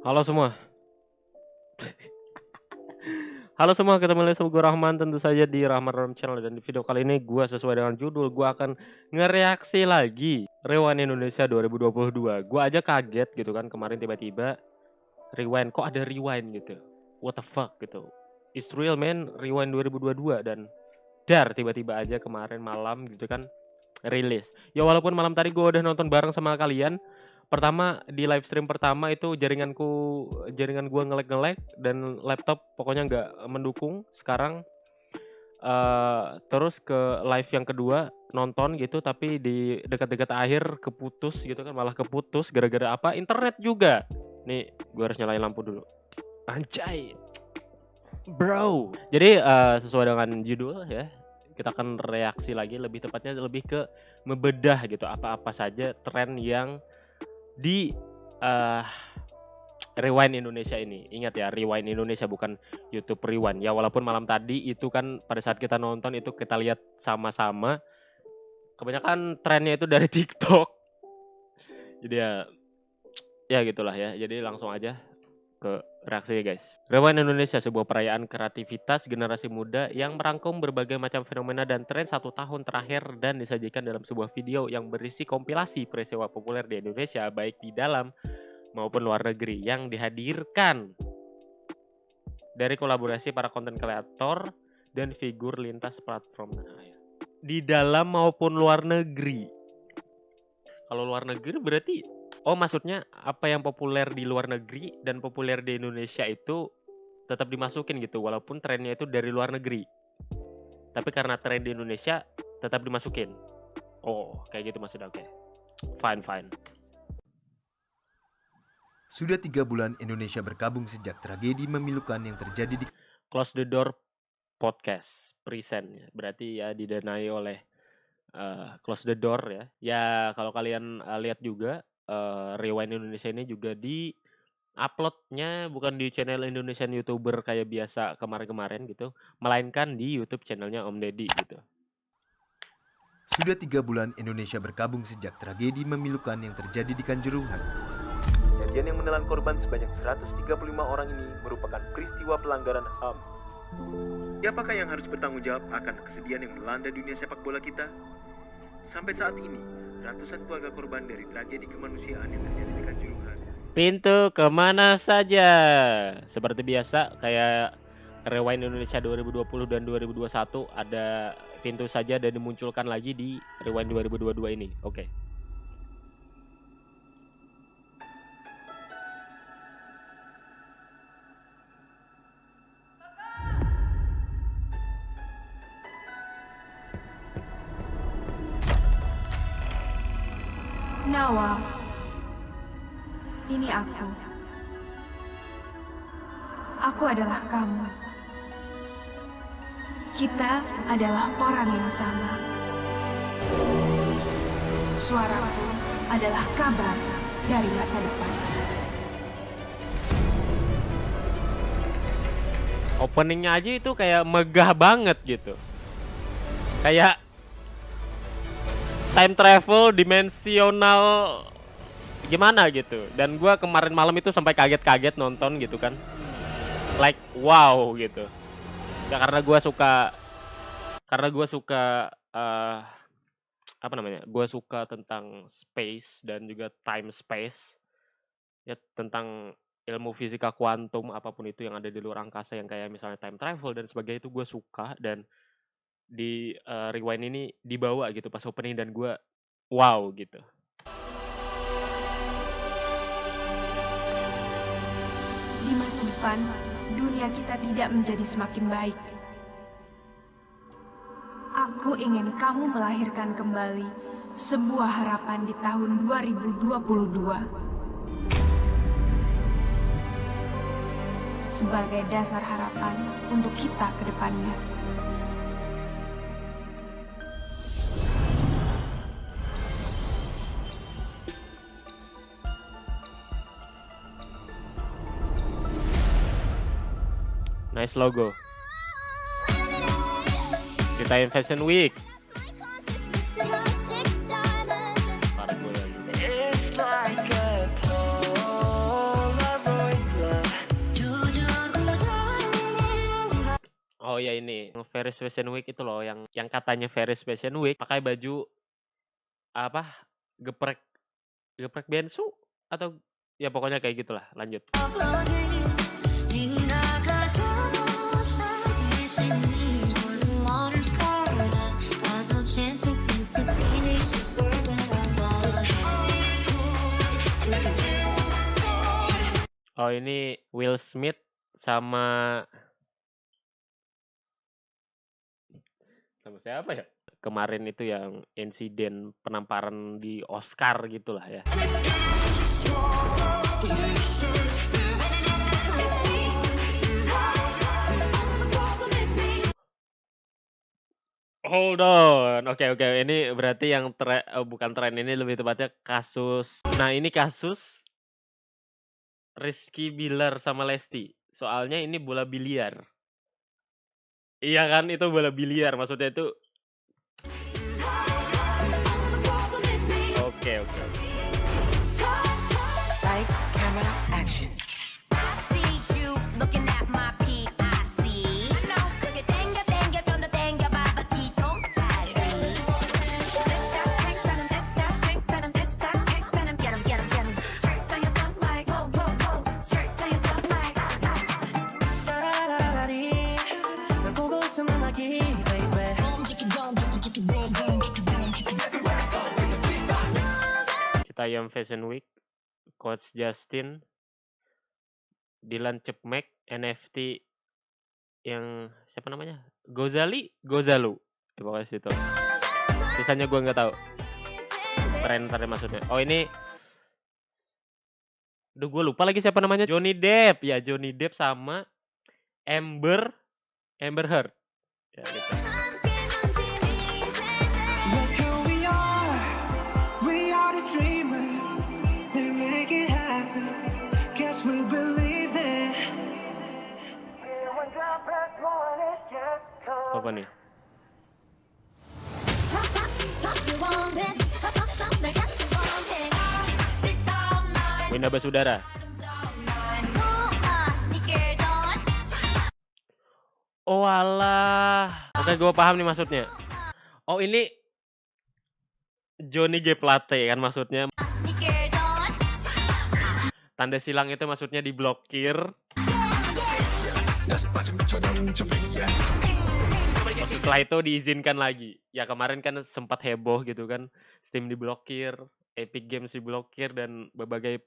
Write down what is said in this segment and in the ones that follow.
Halo semua. Halo semua, ketemu lagi sama gue Rahman, tentu saja di Rahman Rom Channel. Dan di video kali ini gue sesuai dengan judul, gue akan ngereaksi lagi Rewind Indonesia 2022. Gue aja kaget gitu kan, kemarin tiba-tiba Rewind, kok ada Rewind gitu. What the fuck gitu. It's real man, Rewind 2022. Dan tiba-tiba aja kemarin malam gitu kan rilis. Ya walaupun malam tadi gue udah nonton bareng sama kalian. Pertama di live stream pertama itu jaringan gue nge-lag dan laptop pokoknya nggak mendukung. Sekarang terus ke live yang kedua nonton gitu, tapi di dekat-dekat akhir keputus gitu kan, malah keputus gara-gara apa? Internet juga. Nih gue harus nyalain lampu dulu. Anjay, bro. Jadi sesuai dengan judul ya, kita akan reaksi lagi, lebih tepatnya lebih ke membedah gitu apa-apa saja tren yang di Rewind Indonesia ini. Ingat ya, Rewind Indonesia bukan YouTube Rewind. Ya walaupun malam tadi itu kan pada saat kita nonton itu kita lihat sama-sama. Kebanyakan trennya itu dari TikTok. Jadi ya gitulah ya. Jadi langsung aja ke reaksi ya guys. Rewind Indonesia, sebuah perayaan kreativitas generasi muda yang merangkum berbagai macam fenomena dan tren 1 tahun terakhir dan disajikan dalam sebuah video yang berisi kompilasi peristiwa populer di Indonesia baik di dalam maupun luar negeri yang dihadirkan dari kolaborasi para konten kreator dan figur lintas platform di dalam maupun luar negeri. Kalau luar negeri berarti maksudnya apa yang populer di luar negeri dan populer di Indonesia itu tetap dimasukin gitu walaupun trennya itu dari luar negeri. Tapi karena tren di Indonesia tetap dimasukin. Oh, kayak gitu maksudnya. Oke. Fine. Sudah 3 bulan Indonesia berkabung sejak tragedi memilukan yang terjadi di Close the Door Podcast present ya. Berarti ya didanai oleh Close the Door ya. Ya kalau kalian lihat juga Rewind Indonesia ini juga di uploadnya bukan di channel Indonesian YouTuber kayak biasa kemarin-kemarin gitu, melainkan di YouTube channelnya Om Deddy gitu. Sudah 3 bulan Indonesia berkabung sejak tragedi memilukan yang terjadi di Kanjuruhan. Kejadian yang menelan korban sebanyak 135 orang ini merupakan peristiwa pelanggaran HAM. Siapakah yang harus bertanggung jawab akan kesedihan yang melanda dunia sepak bola kita? Sampai saat ini, ratusan keluarga korban dari tragedi kemanusiaan yang terjadi di Kanjuruhan. Pintu kemana saja? Seperti biasa kayak Rewind Indonesia 2020 dan 2021 ada pintu saja dan dimunculkan lagi di Rewind 2022 ini. Oke. Nawa, ini aku. Aku adalah kamu. Kita adalah orang yang sama. Suaraku adalah kabar dari masa depan. Openingnya aja itu kayak megah banget gitu. Kayak time travel dimensional gimana gitu. Dan gue kemarin malam itu sampai kaget-kaget nonton gitu kan. Like wow gitu. Ya karena gue suka apa namanya? Gue suka tentang space dan juga time space. Ya tentang ilmu fisika kuantum apapun itu yang ada di luar angkasa yang kayak misalnya time travel dan sebagainya itu gue suka. Dan di Rewind ini dibawa gitu pas opening dan gue wow gitu. Di masa depan, dunia kita tidak menjadi semakin baik. Aku ingin kamu melahirkan kembali sebuah harapan di tahun 2022. Sebagai dasar harapan untuk kita ke depannya. Nice logo. Ceritain Fashion Week. Parah gue lagi. Oh ya ini, Paris Fashion Week itu loh yang katanya Paris Fashion Week pakai baju apa, geprek geprek bensu atau ya pokoknya kayak gitulah, lanjut. Oh ini Will Smith sama siapa ya? Kemarin itu yang insiden penamparan di Oscar gitulah ya. Hold on. Oke, ini berarti yang bukan tren, ini lebih tepatnya kasus. Nah, ini kasus Rizky Bilar sama Lesti. Soalnya ini bola biliar. Iya kan, itu bola biliar. Maksudnya itu. Oke. Lights, camera, action. Citayam Fashion Week, Coach Justin, Dylan Cepmek, NFT yang siapa namanya? Gozalu. Ya, pokoknya situ. Sisanya gue nggak tahu. Tren tadi maksudnya. Oh ini, aduh gue lupa lagi siapa namanya. Johnny Depp sama Amber Heard. Ya gitu. Apa nih? Winda Basudara. Oh alah. Oke, gue paham nih maksudnya. Oh ini Johnny G Plate kan maksudnya. Tanda silang itu maksudnya diblokir. Setelah itu diizinkan lagi. Ya kemarin kan sempat heboh gitu kan. Steam diblokir, Epic Games diblokir, dan berbagai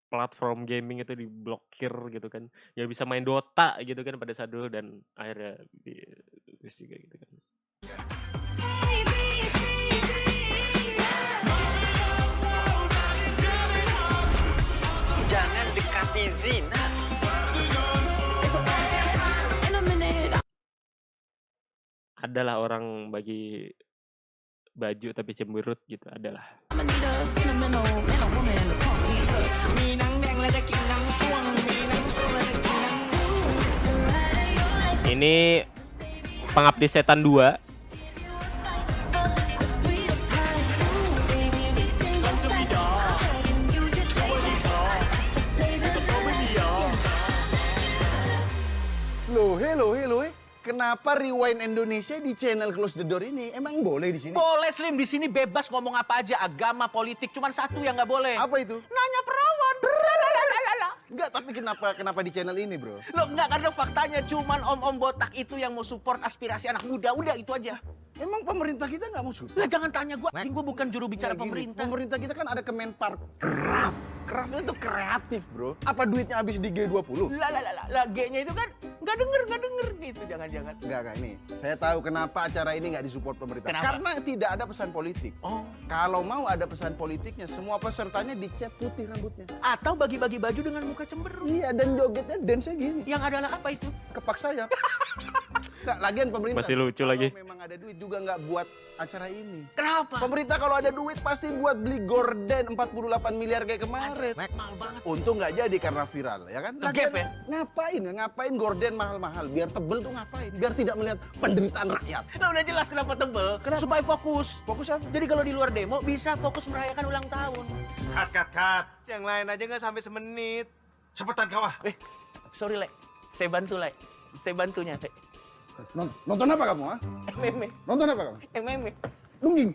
platform gaming itu diblokir gitu kan. Nggak bisa main Dota gitu kan pada saat dulu, dan akhirnya terus juga gitu kan. Jangan dekati zina. Adalah orang bagi baju tapi cemberut gitu, adalah. Ini Pengabdi Setan 2. Loh. Kenapa Rewind Indonesia di channel Close the Door ini? Emang boleh di sini? Boleh Slim, di sini bebas ngomong apa aja, agama, politik, cuman satu yang nggak boleh. Apa itu? Nanya perawan. Enggak, tapi kenapa di channel ini, bro? Loh enggak, karena faktanya cuman om-om botak itu yang mau support aspirasi anak muda, udah itu aja. Emang pemerintah kita nggak mau support? Lah jangan tanya gua bukan juru bicara Nggak gini, pemerintah. Pemerintah kita kan ada Kemenparkraf. Kraf itu kreatif, bro. Apa duitnya habis di G20? Lah G-nya itu kan nggak denger gitu, jangan-jangan. Enggak, ini. Saya tahu kenapa acara ini nggak disupport pemerintah. Kenapa? Karena tidak ada pesan politik. Oh. Kalau mau ada pesan politiknya, semua pesertanya dicat putih rambutnya. Atau bagi-bagi baju dengan muka cemberut. Iya, dan jogetnya dance gini. Yang adalah apa itu? Kepak sayap. Nggak, lagian pemerintah. Masih lucu lagi. Kalau memang ada duit juga nggak buat acara ini. Kenapa? Pemerintah kalau ada duit pasti buat beli gorden 48 miliar kayak kemarin. Mahal banget. Untung nggak jadi karena viral, ya kan? Ngegep ya? Ngapain gorden mahal-mahal? Biar tebel tuh ngapain? Biar tidak melihat penderitaan rakyat. Nah udah jelas kenapa tebel. Supaya fokus. Fokus apa? Jadi kalau di luar demo bisa fokus merayakan ulang tahun. Cut. Yang lain aja nggak sampai semenit. Cepetan kawah. Sorry Le, saya bantu Le. Saya bantunya Le. Nonton apa kamu, ha? Meme, Nonton apa kamu? meme. Nungging.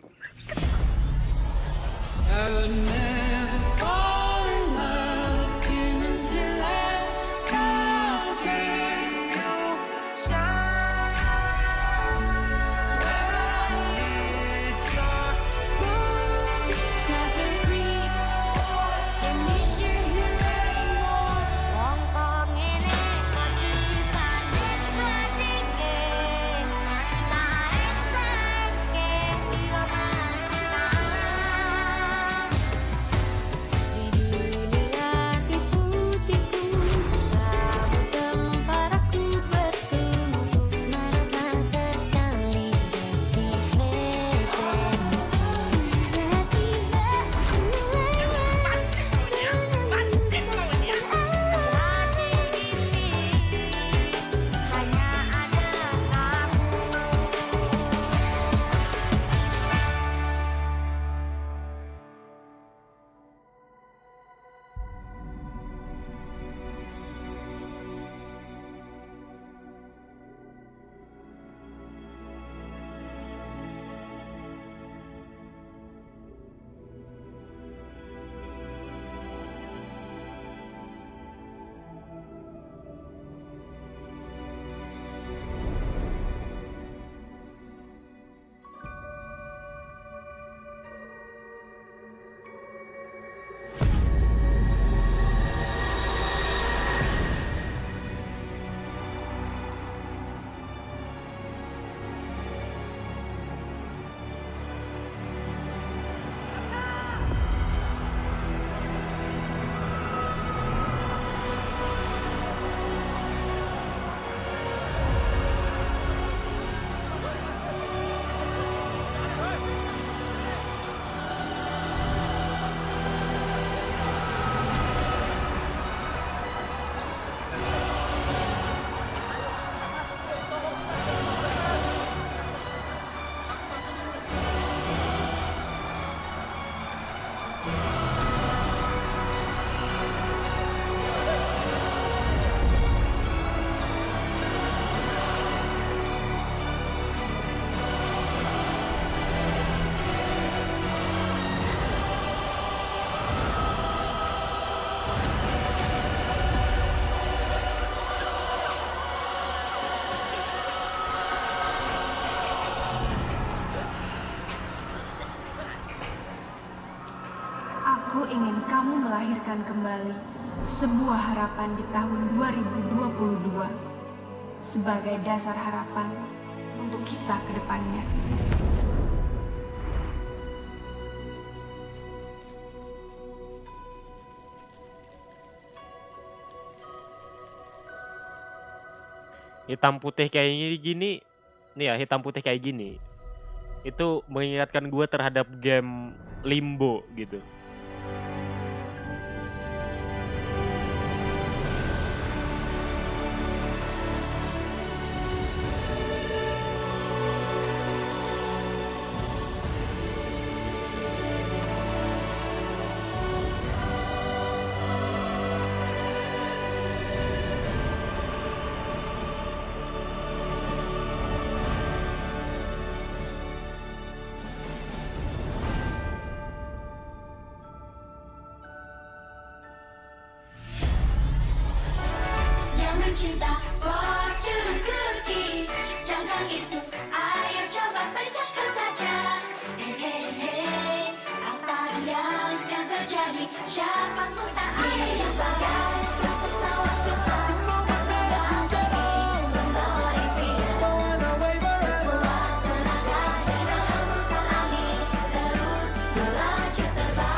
Aku ingin kamu melahirkan kembali sebuah harapan di tahun 2022 sebagai dasar harapan untuk kita ke depannya. Hitam putih kayak gini, nih ya hitam putih kayak gini. Itu mengingatkan gue terhadap game Limbo gitu. Cinta fortune cookie, cangkang itu, ayo coba pecahkan saja. Hey hey hey, apa yang akan terjadi? Siapa pun tak ada bagai pesawat terbang dan terbang membawa impian. Sekuat tenaga dan hembuskan angin, terus melaju terbang.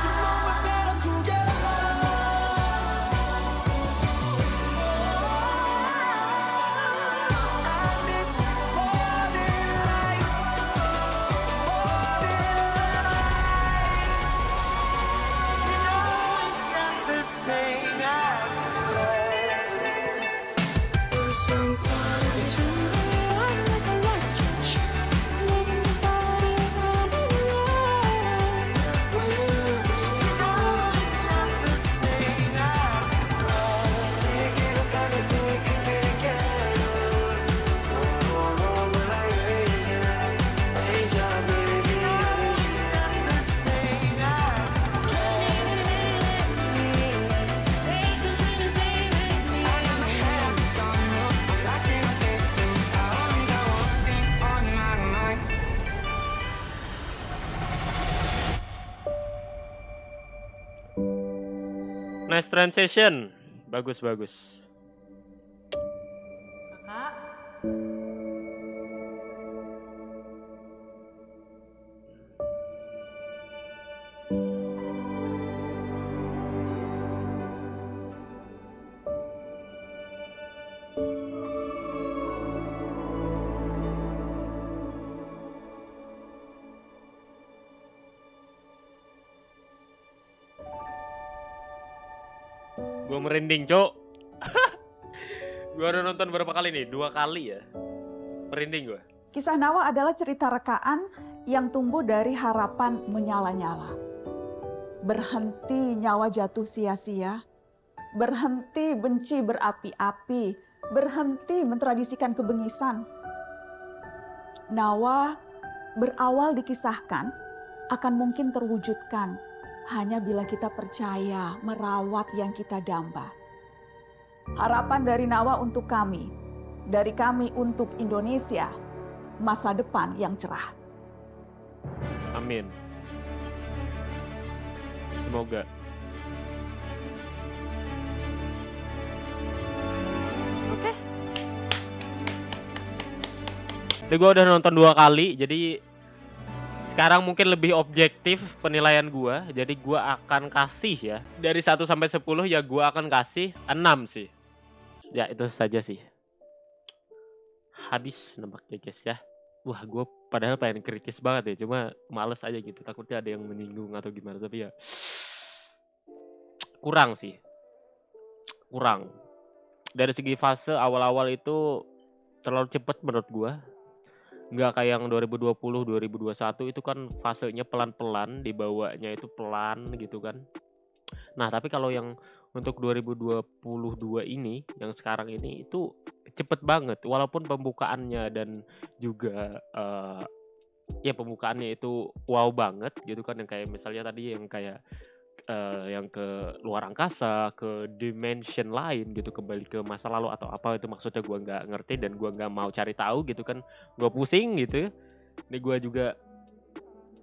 Nice transition. Bagus. Kakak, Gue merinding, Cok. Gue udah nonton berapa kali nih? 2 kali ya. Merinding gue. Kisah Nawa adalah cerita rekaan yang tumbuh dari harapan menyala-nyala. Berhenti nyawa jatuh sia-sia, berhenti benci berapi-api, berhenti mentradisikan kebengisan. Nawa berawal dikisahkan akan mungkin terwujudkan hanya bila kita percaya merawat yang kita damba. Harapan dari Nawa untuk kami, dari kami untuk Indonesia, masa depan yang cerah. Amin. Semoga. Oke. Jadi gue udah nonton 2 kali, jadi sekarang mungkin lebih objektif penilaian gue. Jadi gue akan kasih ya, dari 1 sampai 10 ya gue akan kasih 6 sih. Ya itu saja sih. Habis nampaknya guys ya. Wah gue padahal pengen kritis banget ya, cuma males aja gitu. Takutnya ada yang menyinggung atau gimana, tapi ya kurang sih. Kurang. Dari segi fase awal-awal itu terlalu cepet menurut gue. Nggak kayak yang 2020, 2021 itu kan fasenya pelan-pelan, dibawanya itu pelan gitu kan. Nah tapi kalau yang untuk 2022 ini, yang sekarang ini itu cepet banget. Walaupun pembukaannya dan juga ya pembukaannya itu wow banget gitu kan. Yang kayak misalnya tadi yang kayak yang ke luar angkasa, ke dimension lain gitu, kembali ke masa lalu atau apa itu maksudnya gue nggak ngerti dan gue nggak mau cari tahu gitu kan, gue pusing gitu. Ini gue juga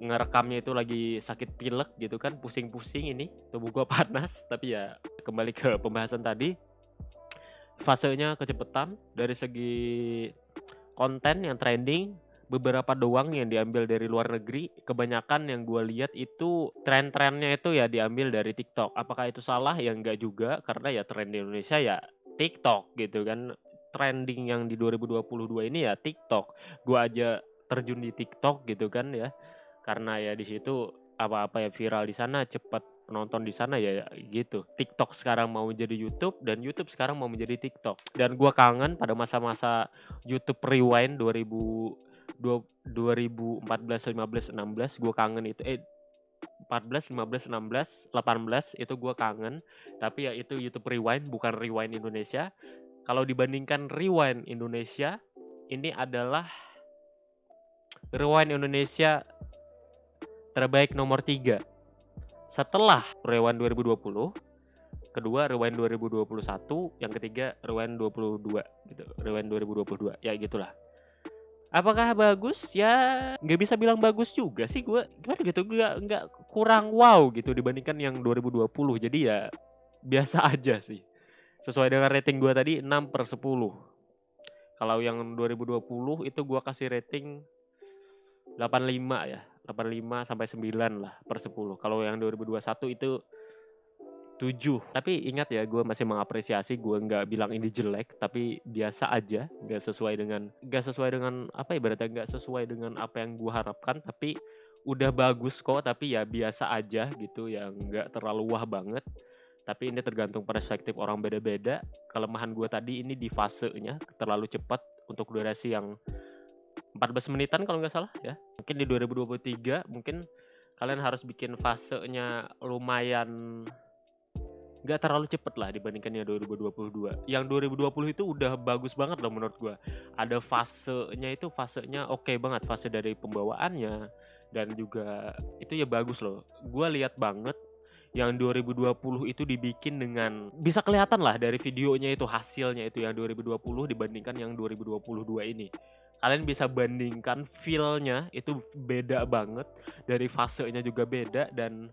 ngerekamnya itu lagi sakit pilek gitu kan, pusing-pusing ini, tubuh gue panas. Tapi ya kembali ke pembahasan tadi, fasenya kecepetan dari segi konten yang trending. Beberapa doang yang diambil dari luar negeri. Kebanyakan yang gue lihat itu tren-trennya itu ya diambil dari TikTok. Apakah itu salah? Ya enggak juga, karena ya tren di Indonesia ya TikTok gitu kan. Trending yang di 2022 ini ya TikTok. Gue aja terjun di TikTok gitu kan ya. Karena ya di situ apa-apa ya viral di sana, cepat penonton di sana ya gitu. TikTok sekarang mau menjadi YouTube dan YouTube sekarang mau menjadi TikTok. Dan gue kangen pada masa-masa YouTube Rewind 2014, 15, 16 gue kangen itu 14, 15, 16, 18 itu gue kangen. Tapi ya itu YouTube Rewind, bukan Rewind Indonesia. Kalau dibandingkan Rewind Indonesia, ini adalah Rewind Indonesia terbaik nomor 3 setelah Rewind 2020, kedua Rewind 2021, yang ketiga Rewind 22 gitu. Rewind 2022 ya gitulah. Apakah bagus? Ya nggak bisa bilang bagus juga sih gue. Gimana gitu, nggak kurang wow gitu dibandingkan yang 2020. Jadi ya biasa aja sih. Sesuai dengan rating gue tadi 6/10. Kalau yang 2020 itu gue kasih rating 85 ya. 85 sampai 9 lah per 10. Kalau yang 2021 itu 7. Tapi ingat ya, gue masih mengapresiasi. Gue nggak bilang ini jelek, tapi biasa aja. Nggak sesuai dengan apa ya, berarti nggak sesuai dengan apa yang gue harapkan. Tapi udah bagus kok, tapi ya biasa aja gitu. Yang nggak terlalu wah banget. Tapi ini tergantung perspektif orang beda-beda. Kelemahan gue tadi ini di fasenya terlalu cepat untuk durasi yang 14 menitan kalau nggak salah ya. Mungkin di 2023 mungkin kalian harus bikin fasenya lumayan nggak terlalu cepet lah dibandingkan yang 2022. Yang 2020 itu udah bagus banget loh menurut gue. Ada fasenya oke banget. Fase dari pembawaannya dan juga itu ya bagus loh. Gue lihat banget yang 2020 itu dibikin dengan bisa kelihatan lah dari videonya itu, hasilnya itu yang 2020 dibandingkan yang 2022 ini. Kalian bisa bandingkan feel-nya itu beda banget, dari fasenya juga beda, dan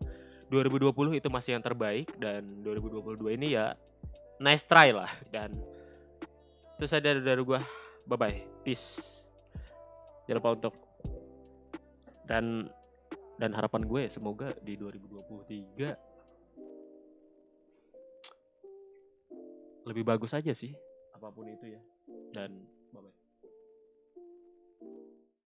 2020 itu masih yang terbaik, dan 2022 ini ya nice try lah. Dan itu saja dari gua. Bye bye, peace. Jangan lupa untuk dan harapan gue semoga di 2023 lebih bagus aja sih apapun itu ya. Dan bye bye.